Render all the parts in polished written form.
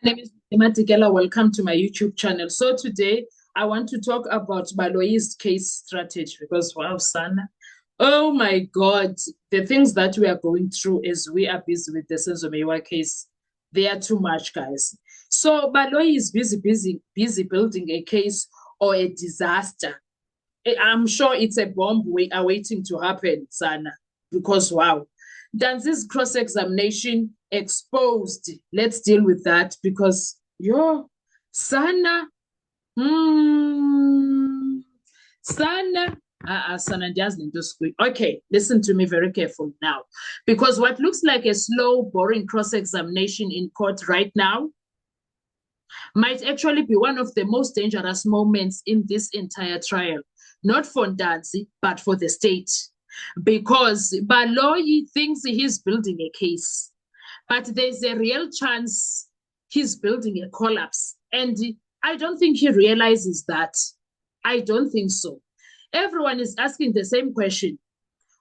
My name is Emma Tikela. Welcome to my YouTube channel. So today I want to talk about Baloyi's case strategy because wow, Sana. Oh my God, the things that we are going through as we are busy with the Senzo Meyiwa case, they are too much, guys. So Baloyi is busy building a case or a disaster. I'm sure it's a bomb awaiting to happen, Sana, because wow. Danzi's cross-examination exposed. Let's deal with that because Sana, hmm, Sana, Sana doesn't do squeak. Okay, listen to me very carefully now. Because what looks like a slow, boring cross-examination in court right now might actually be one of the most dangerous moments in this entire trial, not for Ndanzi, but for the state. Because Baloyi thinks he's building a case, but there's a real chance he's building a collapse. And I don't think he realizes that. I don't think so. Everyone is asking the same question.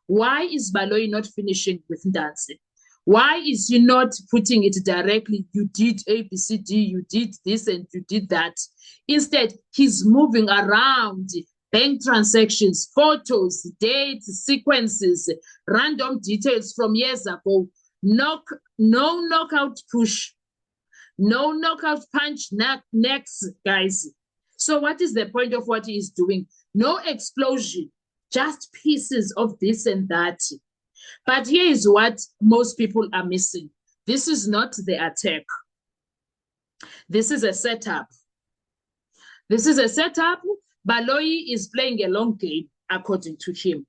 Why is Baloyi not finishing with Ndanzi? Why is he not putting it directly? You did A, B, C, D, you did this, and you did that. Instead, he's moving around bank transactions, photos, dates, sequences, random details from years ago. No knockout push, no knockout punch next, guys. So, what is the point of what he is doing? No explosion, just pieces of this and that. But here is what most people are missing. This is not the attack. This is a setup. This is a setup. Baloyi is playing a long game, according to him.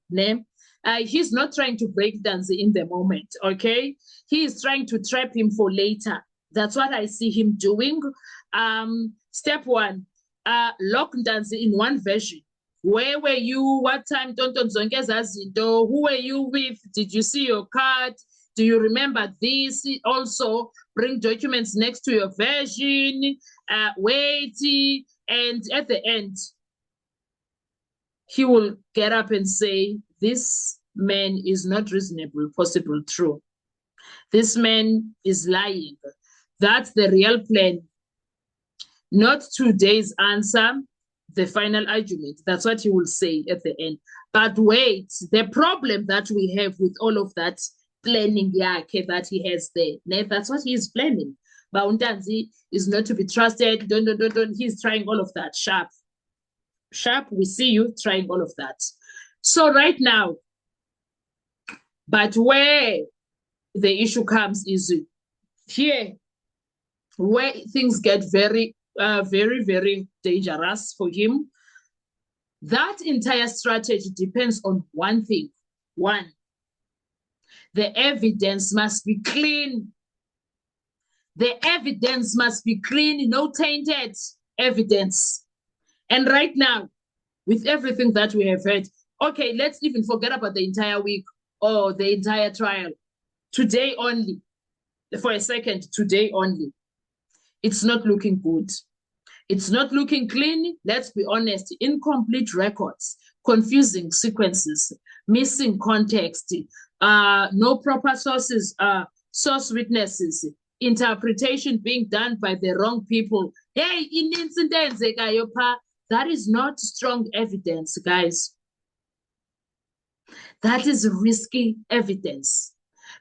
He's not trying to break Danzi in the moment, okay? He is trying to trap him for later. That's what I see him doing. Step one, lock Danzi in one version. Where were you? What time? Who were you with? Did you see your card? Do you remember this? Also, bring documents next to your version. Wait, and at the end, he will get up and say, this man is not reasonable, possible, true. This man is lying. That's the real plan. Not today's answer, the final argument. That's what he will say at the end. But wait, the problem that we have with all of that planning that he has there, that's what he is planning. Bauntanzi is not to be trusted. Don't. He's trying all of that. Sharp, we see you trying all of that. So right now, but where the issue comes is here, where things get very, very dangerous for him. That entire strategy depends on one thing. One, the evidence must be clean. The evidence must be clean, no tainted evidence. And right now, with everything that we have heard, okay, let's even forget about the entire week or the entire trial. Today only, for a second, today only. It's not looking good. It's not looking clean. Let's be honest. Incomplete records, confusing sequences, missing context, no proper sources, source witnesses, interpretation being done by the wrong people. Hey, in incidents, that is not strong evidence, guys. That is risky evidence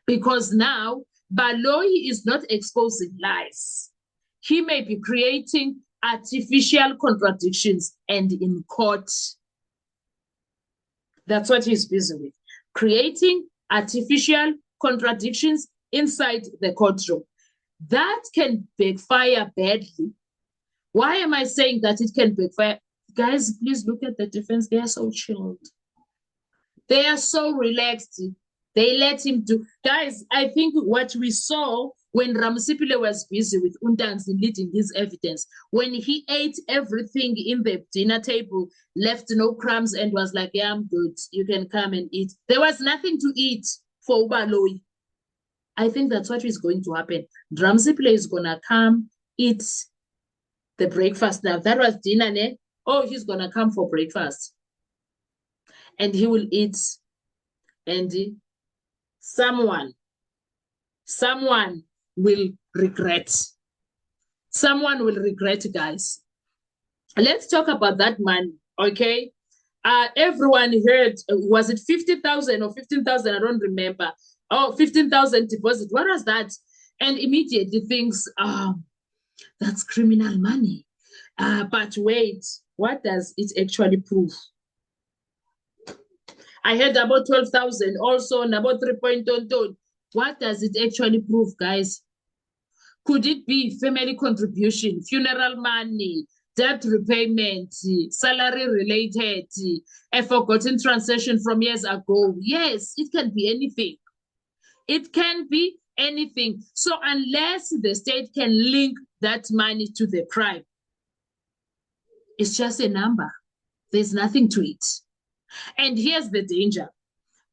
because now Baloyi is not exposing lies. He may be creating artificial contradictions and in court. That's what he's busy with. Creating artificial contradictions inside the courtroom. That can backfire badly. Why am I saying that it can backfire? Guys, please look at the defense. They are so chilled. They are so relaxed. They let him do. Guys, I think what we saw when Ramasipile was busy with Ndanzi leading his evidence, when he ate everything in the dinner table, left no crumbs and was like, yeah, I'm good. You can come and eat. There was nothing to eat for Ubaloyi. I think that's what is going to happen. Ramasipile is going to come, eat the breakfast. Now, that was dinner, ne? Oh, he's going to come for breakfast. And he will eat. And someone will regret. Someone will regret, guys. Let's talk about that money, okay? Everyone heard, was it 50,000 or 15,000? I don't remember. Oh, 15,000 deposit. What was that? And immediately thinks, that's criminal money. But wait, what does it actually prove? I heard about 12,000, also about 3 point. What does it actually prove, guys? Could it be family contribution, funeral money, debt repayment, salary related, a forgotten transaction from years ago? Yes, it can be anything. It can be anything. So unless the state can link that money to the crime, it's just a number. There's nothing to it. And here's the danger.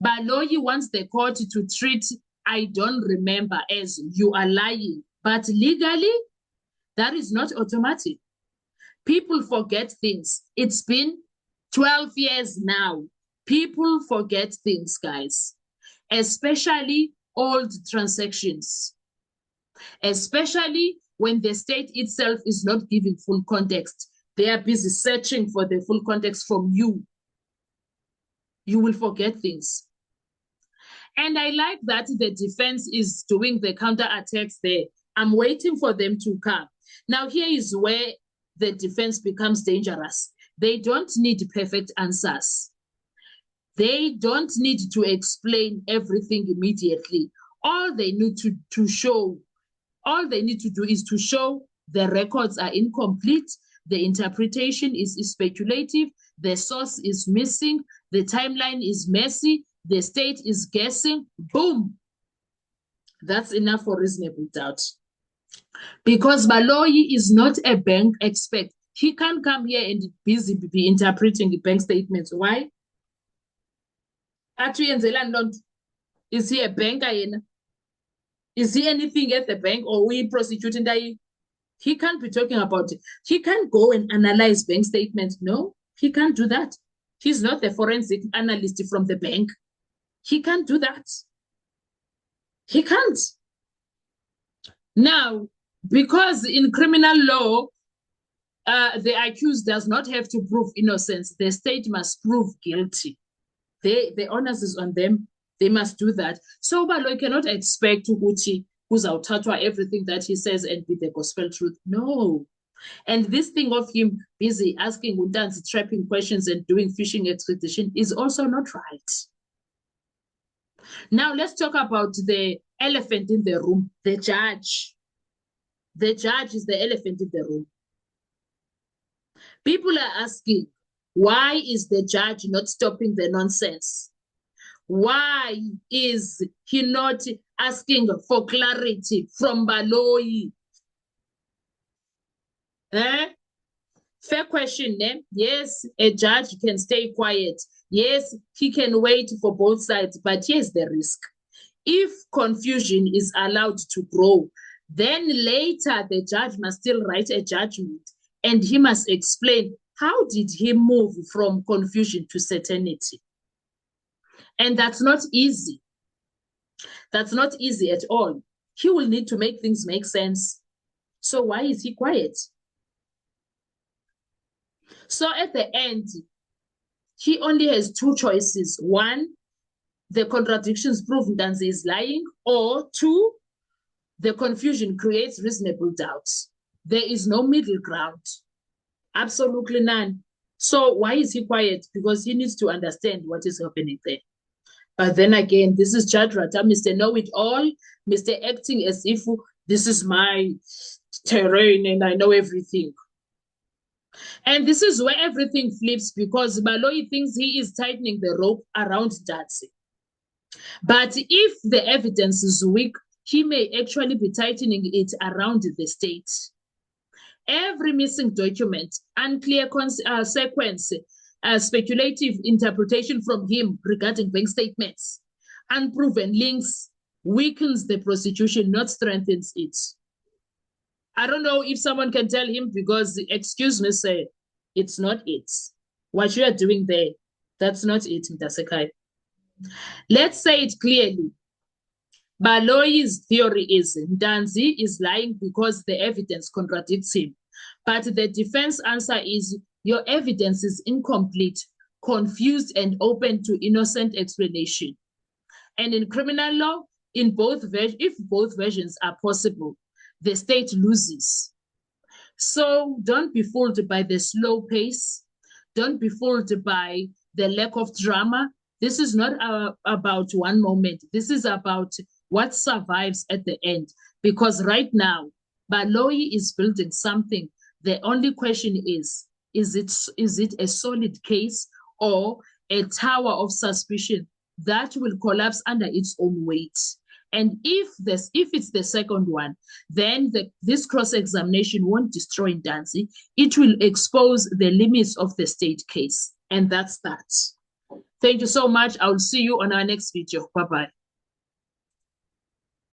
Baloyi wants the court to treat I don't remember as you are lying. But legally, that is not automatic. People forget things. It's been 12 years now. People forget things, guys, especially old transactions, especially when the state itself is not giving full context. They are busy searching for the full context from you. You will forget things. And I like that the defense is doing the counterattacks there. I'm waiting for them to come. Now, here is where the defense becomes dangerous. They don't need perfect answers. They don't need to explain everything immediately. All they need to do is to show the records are incomplete, the interpretation is speculative, the source is missing, the timeline is messy, the state is guessing. Boom. That's enough for reasonable doubt. Because Baloyi is not a bank expert. He can't come here and busy be interpreting the bank statements. Why? Is he a banker? Is he anything at the bank, or we prosecuting that? He can't be talking about it. He can't go and analyze bank statements. No, he can't do that. He's not the forensic analyst from the bank. He can't do that. He can't. Now, because in criminal law, the accused does not have to prove innocence. The state must prove guilty. The onus is on them. They must do that. So Baloyi cannot expect Uguchi uzawuthathwa everything that he says and be the gospel truth. No. And this thing of him busy asking Untanzi trapping questions and doing fishing expedition is also not right. Now let's talk about the elephant in the room, the judge. The judge is the elephant in the room. People are asking, why is the judge not stopping the nonsense? Why is he not asking for clarity from Baloyi? Fair question, eh? Yes, a judge can stay quiet. Yes, he can wait for both sides, but here's the risk. If confusion is allowed to grow, then later the judge must still write a judgment and he must explain how did he move from confusion to certainty. And that's not easy. That's not easy at all. He will need to make things make sense. So why is he quiet? So at the end, he only has two choices. One, the contradictions prove Ntanzi is lying, or two, the confusion creates reasonable doubt. There is no middle ground. Absolutely none. So why is he quiet? Because he needs to understand what is happening there. But then again, this is Judge Ratha, Mr. Know-it-all, Mr. Acting as if this is my terrain and I know everything. And this is where everything flips, because Baloyi thinks he is tightening the rope around Ntanzi. But if the evidence is weak, he may actually be tightening it around the state. Every missing document, unclear sequence, speculative interpretation from him regarding bank statements, unproven links weakens the prosecution, not strengthens it. I don't know if someone can tell him, because, excuse me, sir, it's not it. What you are doing there, that's not it, Mr. Sekai. Let's say it clearly. Baloyi's theory is Ntanzi is lying because the evidence contradicts him. But the defense answer is your evidence is incomplete, confused, and open to innocent explanation. And in criminal law, if both versions are possible, the state loses. So don't be fooled by the slow pace. Don't be fooled by the lack of drama. This is not about one moment. This is about what survives at the end. Because right now, Baloyi is building something. The only question is it a solid case or a tower of suspicion that will collapse under its own weight? And if it's the second one, then this cross-examination won't destroy Ntanzi. It will expose the limits of the state case. And that's that. Thank you so much. I'll see you on our next video. Bye-bye.